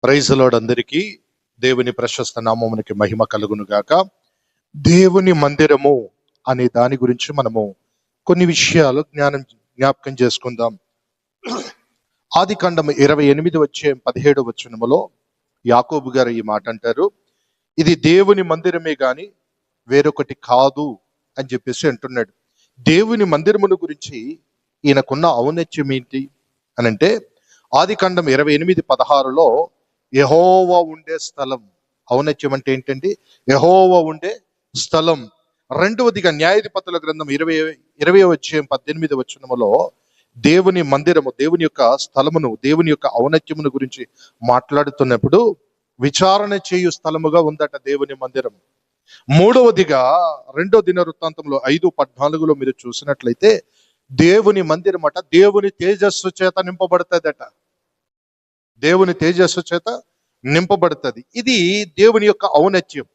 Praise lord అందరికీ. దేవుని ప్రశస్త నామమునికి మహిమ కలుగును గాక. దేవుని మందిరము అనే దాని గురించి మనము కొన్ని విషయాలు జ్ఞాపకం చేసుకుందాం. ఆదికాండము 28:17 యాకోబు గారు ఈ మాట అంటారు, ఇది దేవుని మందిరమే గాని వేరొకటి కాదు అని చెప్పేసి అంటున్నాడు. దేవుని మందిరమును గురించి ఈయనకున్న ఔన్నత్యం ఏంటి అని అంటే, ఆదికాండం 28:16 యెహోవా ఉండే స్థలం. ఔన్నత్యం అంటే ఏంటండి? యెహోవా ఉండే స్థలం. రెండవదిగా న్యాయాధిపతుల గ్రంథం 20:18 దేవుని మందిరము, దేవుని యొక్క స్థలమును, దేవుని యొక్క ఔన్నత్యమును గురించి మాట్లాడుతున్నప్పుడు విచారణ చేయు స్థలముగా ఉందట దేవుని మందిరం. మూడవదిగా 2 దినవృత్తాంతంలో 5:14 మీరు చూసినట్లయితే దేవుని మందిరం అట దేవుని తేజస్సు చేత నింపబడుతుందట. దేవుని తేజస్సు చేత నింపబడుతుంది. ఇది దేవుని యొక్క ఔన్నత్యం.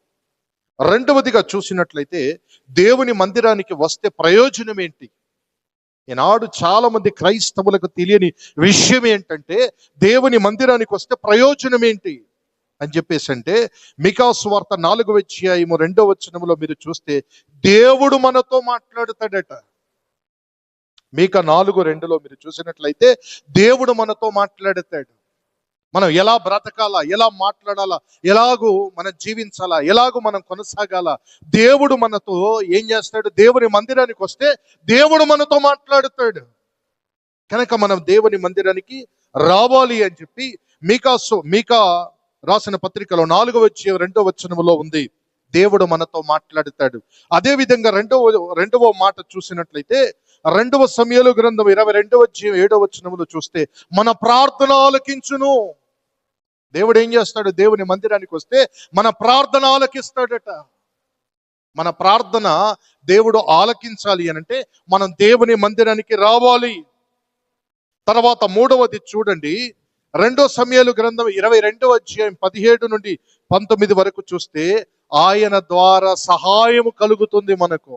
రెండవదిగా చూసినట్లయితే దేవుని మందిరానికి వస్తే ప్రయోజనం ఏంటి? ఈనాడు చాలా మంది క్రైస్తవులకు తెలియని విషయం ఏంటంటే, దేవుని మందిరానికి వస్తే ప్రయోజనం ఏంటి అని చెప్పేసి అంటే, మీకా సువార్త 4:2 మీరు చూస్తే దేవుడు మనతో మాట్లాడుతాడట. మీకా 4:2 మీరు చూసినట్లయితే దేవుడు మనతో మాట్లాడుతాడు. మనం ఎలా బ్రతకాలా, ఎలా మాట్లాడాలా, ఎలాగూ మనం జీవించాలా, ఎలాగూ మనం కొనసాగాల, దేవుడు మనతో ఏం చేస్తాడు? దేవుని మందిరానికి వస్తే దేవుడు మనతో మాట్లాడుతాడు. కనుక మనం దేవుని మందిరానికి రావాలి అని చెప్పి మీకా రాసిన పత్రికలో 4:2 ఉంది, దేవుడు మనతో మాట్లాడుతాడు. అదే విధంగా రెండవ మాట చూసినట్లయితే 2 సమూయేలు గ్రంథం 22:7 చూస్తే మన ప్రార్థన ఆలకించును. దేవుడు ఏం చేస్తాడు? దేవుని మందిరానికి వస్తే మన ప్రార్థన ఆలకిస్తాడట. మన ప్రార్థన దేవుడు ఆలకించాలి అనంటే మనం దేవుని మందిరానికి రావాలి. తర్వాత మూడవది చూడండి, 2 సమూయేలు గ్రంథం 22:17 చూస్తే ఆయన ద్వారా సహాయము కలుగుతుంది మనకు.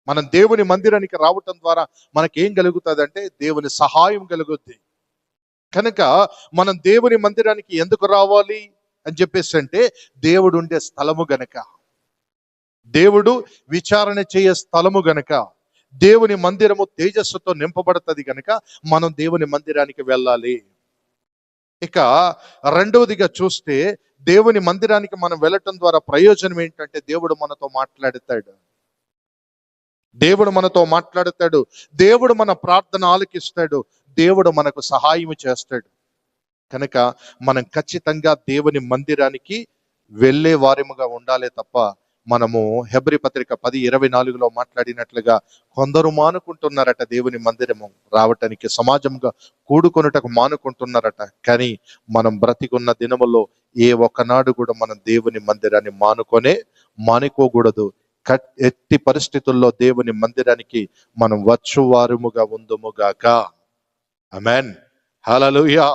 మనం దేవుని మందిరానికి రావటం ద్వారా మనకేం కలుగుతుంది అంటే దేవుని సహాయం కలుగుద్ది. కనుక మనం దేవుని మందిరానికి ఎందుకు రావాలి అని చెప్పేసి అంటే, దేవుడు ఉండే స్థలము గనక, దేవుడు విచారణ చేయ స్థలము గనక, దేవుని మందిరము తేజస్సుతో నింపబడుతుంది గనక మనం దేవుని మందిరానికి వెళ్ళాలి. ఇక రెండవదిగా చూస్తే దేవుని మందిరానికి మనం వెళ్ళటం ద్వారా ప్రయోజనం ఏంటంటే, దేవుడు మనతో మాట్లాడుతాడు. దేవుడు మనతో మాట్లాడుతాడు. దేవుడు మన ప్రార్థన ఆలకిస్తాడు. దేవుడు మనకు సహాయం చేస్తాడు. కనుక మనం ఖచ్చితంగా దేవుని మందిరానికి వెళ్ళే వారిముగా ఉండాలి తప్ప, మనము హెబ్రీ పత్రిక 10:24 మాట్లాడినట్లుగా కొందరు మానుకుంటున్నారట దేవుని మందిరము రావటానికి, సమాజంగా కూడుకొనుటకు మానుకుంటున్నారట. కానీ మనం బ్రతికున్న దినములో ఏ ఒక్కనాడు కూడా మనం దేవుని మందిరాన్ని మానుకోకూడదు. ఎట్టి పరిస్థితుల్లో దేవుని మందిరానికి మనం వచ్చువారుముగా ఉందుముగాక. ఆమేన్. హల్లెలూయా.